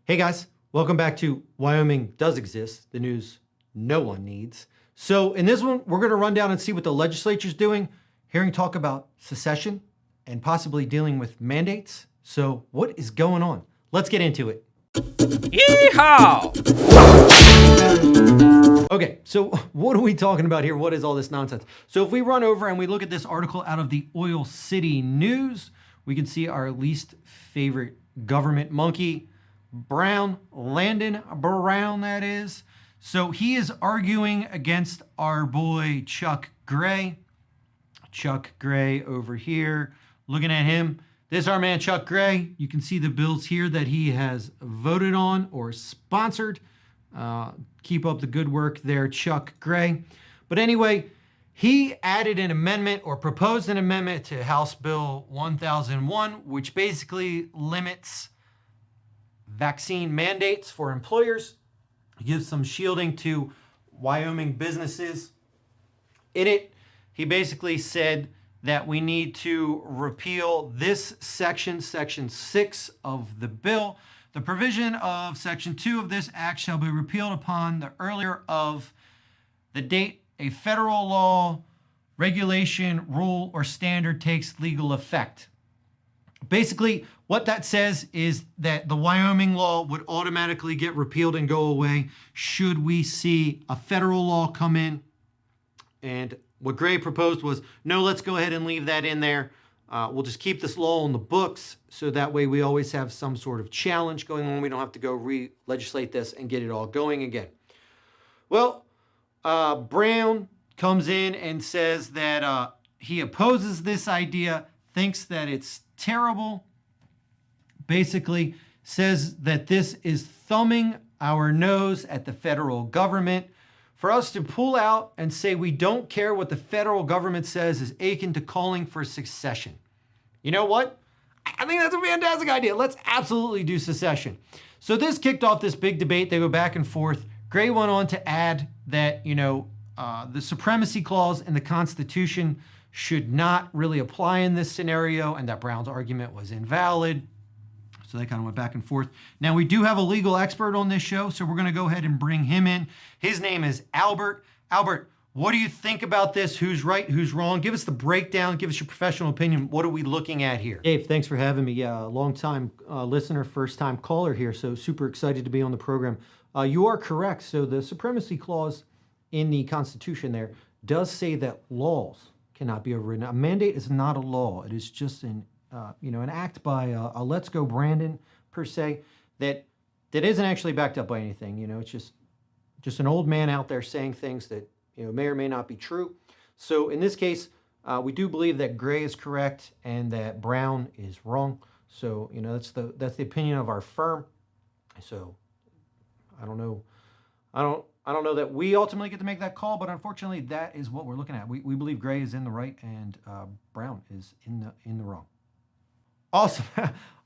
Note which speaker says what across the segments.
Speaker 1: Hey guys, welcome back to Wyoming Does Exist, the news no one needs. So in this one, we're going to run down and see what the legislature's doing, hearing talk about secession and possibly dealing with mandates. So what is going on? Let's get into it.
Speaker 2: Yeehaw!
Speaker 1: Okay, so what are we talking about here? What is all this nonsense? So if we run over and we look at this article out of the Oil City News, we can see our least favorite government monkey, Brown, Landon Brown, that is. So he is arguing against our boy Chuck Gray. Chuck Gray over here, looking at him. This is our man Chuck Gray. You can see the bills here that he has voted on or sponsored. Keep up the good work there, Chuck Gray. But anyway, he added an amendment or proposed an amendment to House Bill 1001, which basically limits vaccine mandates for employers. He gives some shielding to Wyoming businesses. In it, he basically said that we need to repeal this section, Section 6 of the bill. The provision of Section 2 of this act shall be repealed upon the earlier of the date a federal law, regulation, rule, or standard takes legal effect. Basically, what that says is that the Wyoming law would automatically get repealed and go away should we see a federal law come in. And what Gray proposed was, no, let's go ahead and leave that in there. We'll just keep this law on the books so that way we always have some sort of challenge going on. We don't have to go re-legislate this and get it all going again. Well, Brown comes in and says that he opposes this idea, thinks that it's terrible, basically says that this is thumbing our nose at the federal government. For us to pull out and say we don't care what the federal government says is akin to calling for secession. You know what? I think that's a fantastic idea. Let's absolutely do secession. So this kicked off this big debate. They go back and forth. Gray went on to add that, the supremacy clause in the Constitution should not really apply in this scenario, and that Brown's argument was invalid. So they kind of went back and forth. Now, we do have a legal expert on this show, so we're going to go ahead and bring him in. His name is Albert. Albert, what do you think about this? Who's right? Who's wrong? Give us the breakdown. Give us your professional opinion. What are we looking at here? Dave, thanks for having me. Yeah, long-time listener, first-time caller here, so super excited to be on the program. You are correct. So the supremacy clause in the Constitution there does say that laws cannot be overridden. A mandate is not a law. It is just an act by a Let's Go Brandon, per se, that isn't actually backed up by anything. It's just an old man out there saying things that may or may not be true. So in this case, we do believe that Gray is correct and that Brown is wrong. So that's the opinion of our firm. So I don't know that we ultimately get to make that call, but unfortunately, that is what we're looking at. We believe Gray is in the right and Brown is in the wrong. Awesome.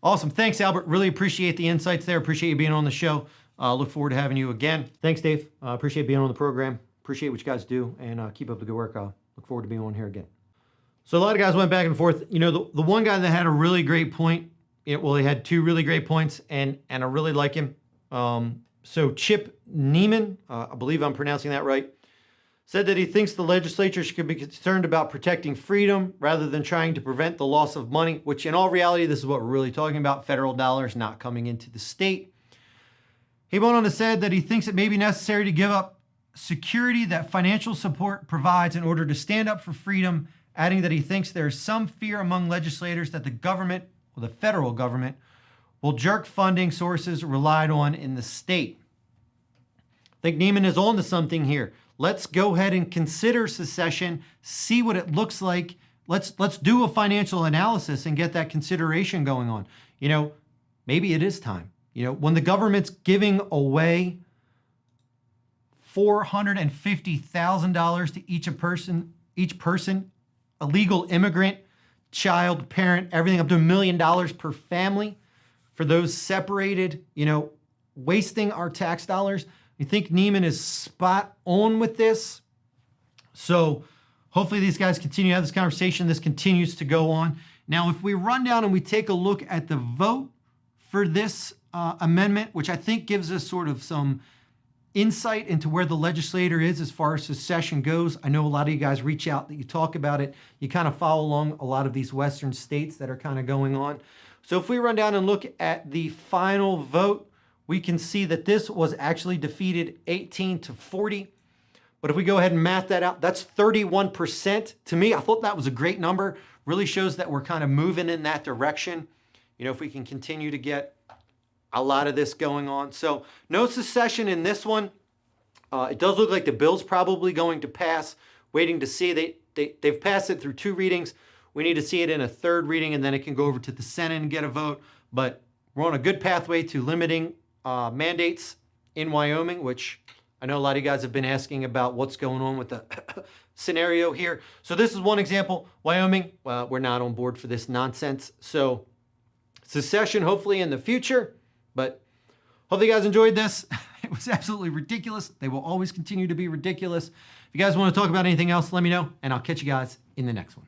Speaker 1: Awesome. Thanks, Albert. Really appreciate the insights there. Appreciate you being on the show. Look forward to having you again. Thanks, Dave. Appreciate being on the program. Appreciate what you guys do, and keep up the good work. Look forward to being on here again. So a lot of guys went back and forth. The one guy that had a really great point, he had two really great points, and I really like him. So Chip Neiman, I believe I'm pronouncing that right, said that he thinks the legislature should be concerned about protecting freedom rather than trying to prevent the loss of money, which in all reality, this is what we're really talking about, federal dollars not coming into the state. He went on to say that he thinks it may be necessary to give up security that financial support provides in order to stand up for freedom, adding that he thinks there is some fear among legislators that the government, or the federal government, will jerk funding sources relied on in the state. I think Neiman is on to something here. Let's go ahead and consider secession, see what it looks like. Let's do a financial analysis and get that consideration going on. Maybe it is time. When the government's giving away $450,000 to each person, a legal immigrant, child, parent, everything up to $1 million per family for those separated, wasting our tax dollars. You think Neiman is spot on with this? So hopefully these guys continue to have this conversation. This continues to go on. Now, if we run down and we take a look at the vote for this amendment, which I think gives us sort of some insight into where the legislature is as far as secession goes. I know a lot of you guys reach out, that you talk about it. You kind of follow along a lot of these western states that are kind of going on. So if we run down and look at the final vote, we can see that this was actually defeated 18-40. But if we go ahead and math that out, that's 31%. To me, I thought that was a great number. Really shows that we're kind of moving in that direction. You know, if we can continue to get a lot of this going on. So no secession in this one. It does look like the bill's probably going to pass. Waiting to see. They've passed it through 2 readings. We need to see it in a 3rd reading, and then it can go over to the Senate and get a vote. But we're on a good pathway to limiting mandates in Wyoming, which I know a lot of you guys have been asking about what's going on with the scenario here. So this is one example. Wyoming, we're not on board for this nonsense. So secession hopefully in the future, but hopefully you guys enjoyed this. It was absolutely ridiculous. They will always continue to be ridiculous. If you guys want to talk about anything else, let me know, and I'll catch you guys in the next one.